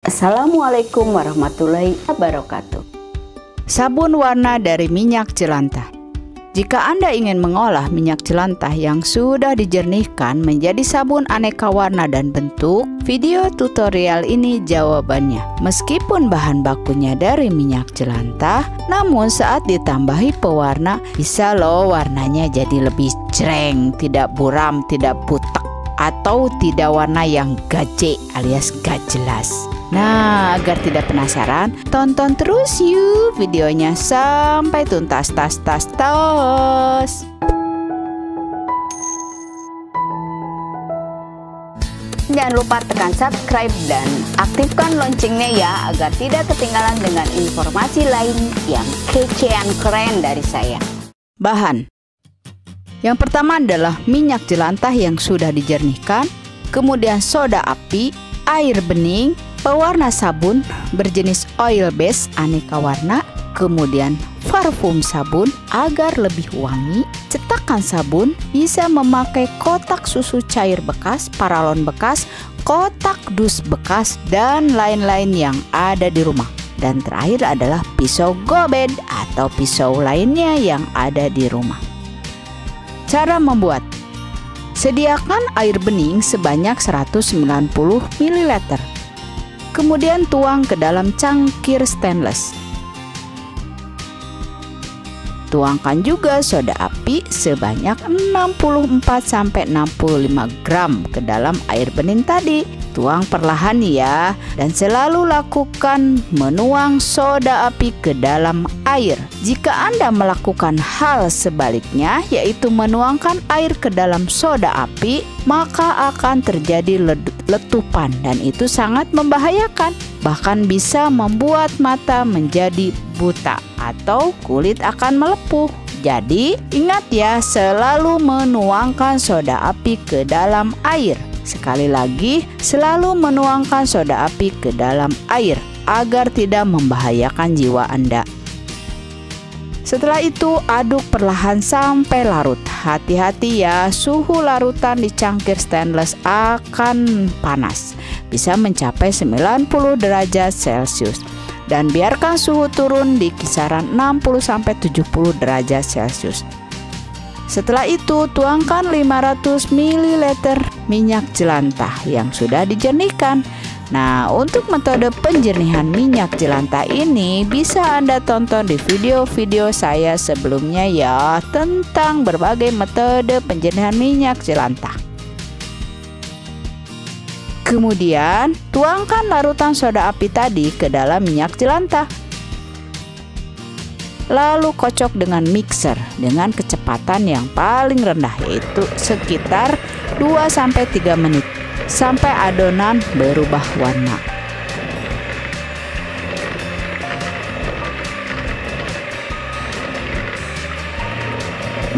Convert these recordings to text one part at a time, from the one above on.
Assalamualaikum warahmatullahi wabarakatuh. Sabun warna dari minyak jelantah. Jika Anda ingin mengolah minyak jelantah yang sudah dijernihkan menjadi sabun aneka warna dan bentuk, video tutorial ini jawabannya. Meskipun bahan bakunya dari minyak jelantah, namun saat ditambahi pewarna, bisa loh warnanya jadi lebih jreng, tidak buram, tidak putek, atau tidak warna yang gaje alias gak jelas. Nah, agar tidak penasaran, tonton terus yuk videonya sampai tuntas. Jangan lupa tekan subscribe dan aktifkan loncengnya ya, agar tidak ketinggalan dengan informasi lain yang kece yang keren dari saya. Bahan. Yang pertama adalah minyak jelantah yang sudah dijernihkan, kemudian soda api, air bening, pewarna sabun berjenis oil base aneka warna, kemudian parfum sabun agar lebih wangi, cetakan sabun, bisa memakai kotak susu cair bekas, paralon bekas, kotak dus bekas, dan lain-lain yang ada di rumah. Dan terakhir adalah pisau gobed atau pisau lainnya yang ada di rumah. Cara membuat: sediakan air bening sebanyak 190 ml. Kemudian tuang ke dalam cangkir stainless. Tuangkan juga soda api sebanyak 64-65 gram ke dalam air bening tadi. Tuang perlahan ya, dan selalu lakukan menuang soda api ke dalam air. Jika Anda melakukan hal sebaliknya, yaitu menuangkan air ke dalam soda api, maka akan terjadi letupan dan itu sangat membahayakan. Bahkan bisa membuat mata menjadi buta atau kulit akan melepuh. Jadi ingat ya, selalu menuangkan soda api ke dalam air. Sekali lagi, selalu menuangkan soda api ke dalam air agar tidak membahayakan jiwa Anda. Setelah itu aduk perlahan sampai larut. Hati-hati ya, suhu larutan di cangkir stainless akan panas, bisa mencapai 90 derajat Celcius. Dan biarkan suhu turun di kisaran 60-70 derajat Celcius. Setelah itu tuangkan 500 ml minyak jelantah yang sudah dijernihkan. Nah, untuk metode penjernihan minyak jelantah ini bisa Anda tonton di video-video saya sebelumnya ya, tentang berbagai metode penjernihan minyak jelantah. Kemudian tuangkan larutan soda api tadi ke dalam minyak jelantah. Lalu kocok dengan mixer dengan kecepatan yang paling rendah, yaitu sekitar 2-3 menit sampai adonan berubah warna.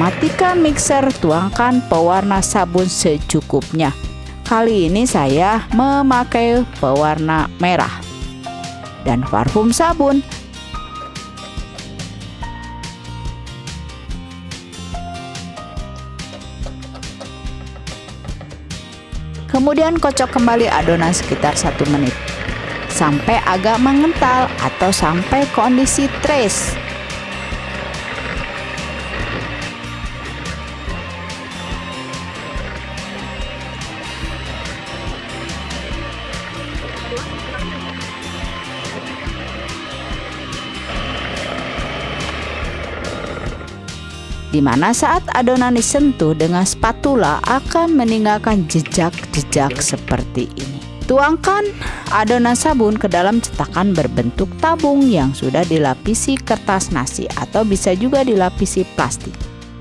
Matikan mixer, tuangkan pewarna sabun secukupnya. Kali ini saya memakai pewarna merah. Dan parfum sabun. Kemudian kocok kembali adonan sekitar 1 menit sampai agak mengental atau sampai kondisi trace. Di mana saat adonan disentuh dengan spatula akan meninggalkan jejak-jejak seperti ini. Tuangkan adonan sabun ke dalam cetakan berbentuk tabung yang sudah dilapisi kertas nasi atau bisa juga dilapisi plastik.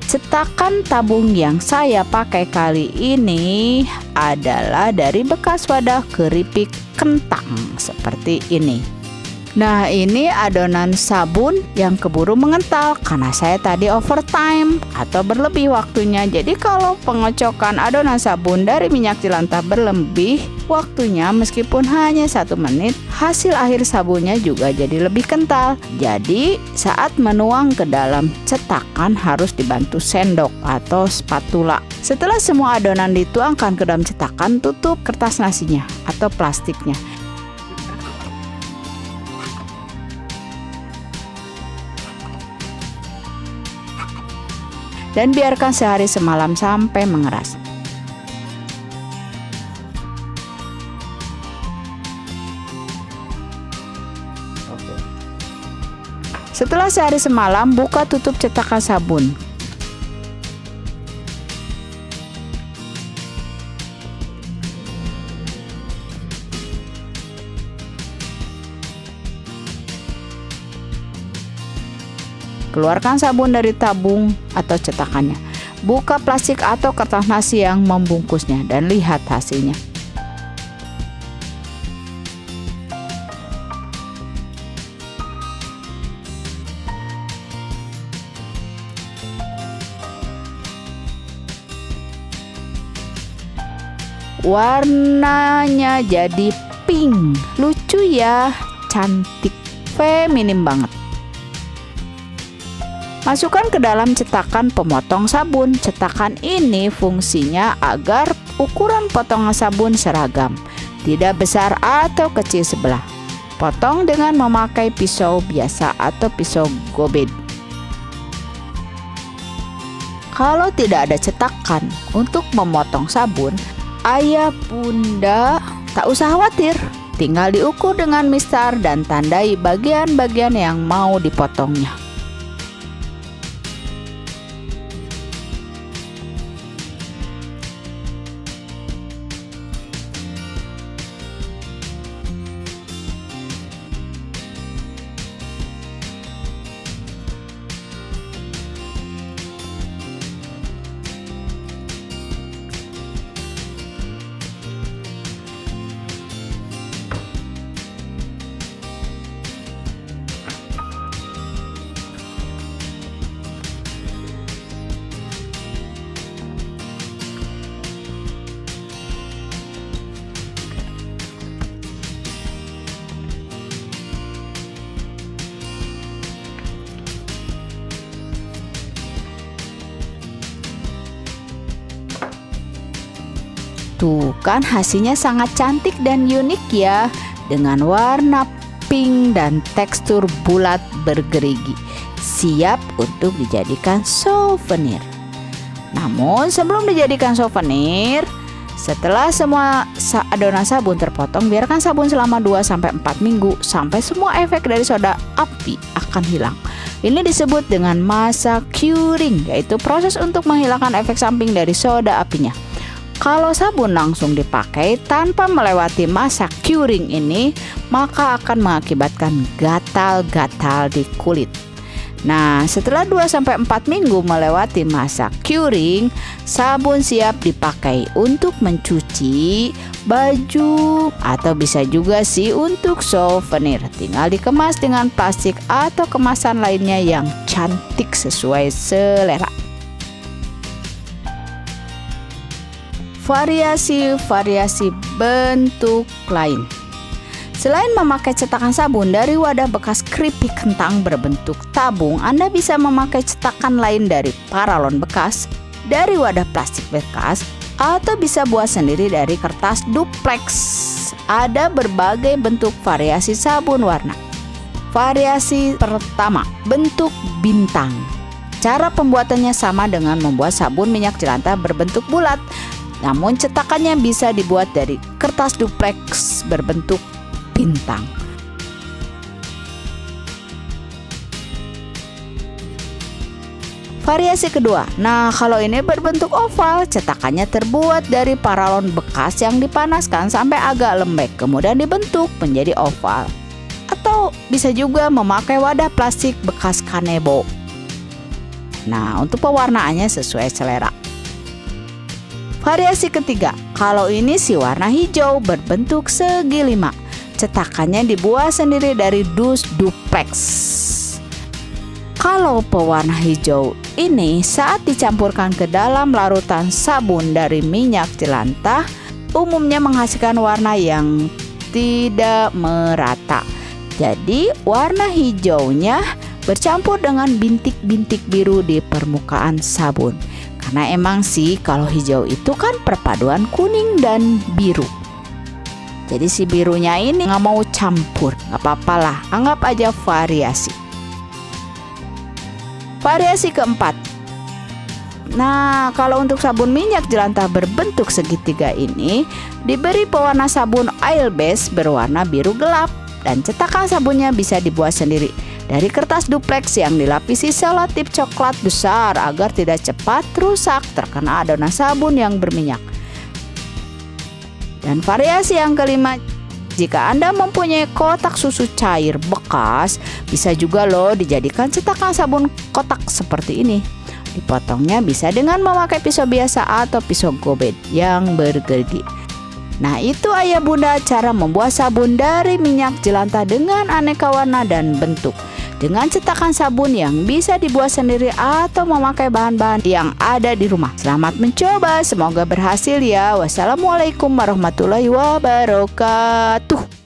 Cetakan tabung yang saya pakai kali ini adalah dari bekas wadah keripik kentang seperti ini. Nah, ini adonan sabun yang keburu mengental karena saya tadi overtime atau berlebih waktunya. Jadi kalau pengocokan adonan sabun dari minyak jelantah berlebih waktunya, meskipun hanya 1 menit, hasil akhir sabunnya juga jadi lebih kental. Jadi saat menuang ke dalam cetakan harus dibantu sendok atau spatula. Setelah semua adonan dituangkan ke dalam cetakan, tutup kertas nasinya atau plastiknya. dan biarkan sehari semalam sampai mengeras. Setelah sehari semalam, buka tutup cetakan sabun. Keluarkan sabun dari tabung atau cetakannya. Buka plastik atau kertas nasi yang membungkusnya dan lihat hasilnya. Warnanya jadi pink, lucu ya, cantik, feminim banget. Masukkan ke dalam cetakan pemotong sabun. Cetakan ini fungsinya agar ukuran potongan sabun seragam, tidak besar atau kecil sebelah. Potong dengan memakai pisau biasa atau pisau gobed. Kalau tidak ada cetakan untuk memotong sabun, ayah bunda tak usah khawatir. Tinggal diukur dengan mistar dan tandai bagian-bagian yang mau dipotongnya. Tuh kan hasilnya sangat cantik dan unik ya, dengan warna pink dan tekstur bulat bergerigi, siap untuk dijadikan souvenir. Namun sebelum dijadikan souvenir, setelah semua adonan sabun terpotong, biarkan sabun selama 2-4 minggu sampai semua efek dari soda api akan hilang. Ini disebut dengan masa curing, yaitu proses untuk menghilangkan efek samping dari soda apinya. Kalau sabun langsung dipakai tanpa melewati masa curing ini, maka akan mengakibatkan gatal-gatal di kulit. Nah, setelah 2-4 minggu melewati masa curing, sabun siap dipakai untuk mencuci baju atau bisa juga sih untuk souvenir. Tinggal dikemas dengan plastik atau kemasan lainnya yang cantik sesuai selera. Variasi-variasi bentuk lain. Selain memakai cetakan sabun dari wadah bekas keripik kentang berbentuk tabung, Anda bisa memakai cetakan lain dari paralon bekas, dari wadah plastik bekas, atau bisa buat sendiri dari kertas duplex. Ada berbagai bentuk variasi sabun warna. Variasi pertama, bentuk bintang. Cara pembuatannya sama dengan membuat sabun minyak jelantah berbentuk bulat. Namun cetakannya bisa dibuat dari kertas duplex berbentuk bintang. Variasi kedua, nah kalau ini berbentuk oval, cetakannya terbuat dari paralon bekas yang dipanaskan sampai agak lembek, kemudian dibentuk menjadi oval. Atau bisa juga memakai wadah plastik bekas kanebo. Nah, untuk pewarnaannya sesuai selera. Variasi ketiga, kalau ini si warna hijau berbentuk segi 5. Cetakannya dibuat sendiri dari dus duplex. Kalau pewarna hijau ini saat dicampurkan ke dalam larutan sabun dari minyak jelantah, umumnya menghasilkan warna yang tidak merata. Jadi warna hijaunya bercampur dengan bintik-bintik biru di permukaan sabun. Karena emang sih kalau hijau itu kan perpaduan kuning dan biru. Jadi si birunya ini nggak mau campur, nggak apa-apa lah, anggap aja variasi. Variasi keempat, Nah, kalau untuk sabun minyak jelantah berbentuk segitiga ini diberi pewarna sabun oil base berwarna biru gelap, dan cetakan sabunnya bisa dibuat sendiri dari kertas duplex yang dilapisi selotip coklat besar agar tidak cepat rusak terkena adonan sabun yang berminyak. Dan variasi yang kelima, jika Anda mempunyai kotak susu cair bekas, bisa juga loh dijadikan cetakan sabun kotak seperti ini. Dipotongnya bisa dengan memakai pisau biasa atau pisau gobet yang bergerigi. Nah, itu ayah bunda cara membuat sabun dari minyak jelantah dengan aneka warna dan bentuk, dengan cetakan sabun yang bisa dibuat sendiri atau memakai bahan-bahan yang ada di rumah. Selamat mencoba, semoga berhasil ya. Wassalamualaikum warahmatullahi wabarakatuh.